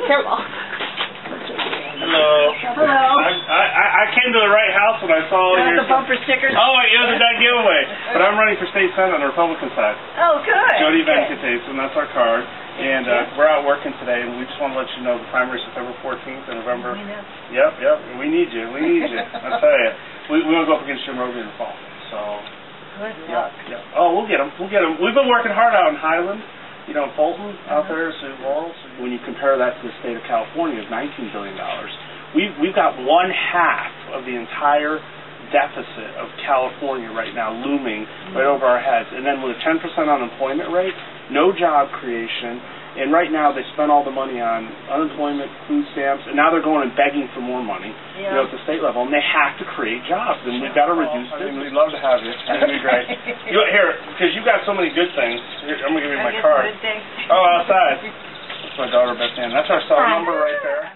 Careful. Hello. Hello. I came to the right house when I saw the bumper stickers. Oh, it was a dead giveaway. But I'm running for state senate on the Republican side. Oh, good. Jody Venkatesh, and that's our card. And we're out working today, and we just want to let you know the primary is September 14th and November. Yep. We need you. I tell you. We want to go up against Jim Roby in the fall. So. Good luck. Yeah. Oh, we'll get them. We've been working hard out in Highland. You know, Fulton out there, Sioux Falls. When you compare that to the state of California, is $19 billion. We've got 1/2 of the entire deficit of California right now looming right over our heads. And then with a 10% unemployment rate, no job creation, and right now they spend all the money on unemployment, food stamps, and now they're going and begging for more money, you know, at the state level, and they have to create jobs, and we've got to reduce this. We'd love to have you. That'd be great. Here, because you've got so many good things. Here, I'm going to give you my card. Oh, outside. That's my daughter, Beth Ann. That's our cell number right there.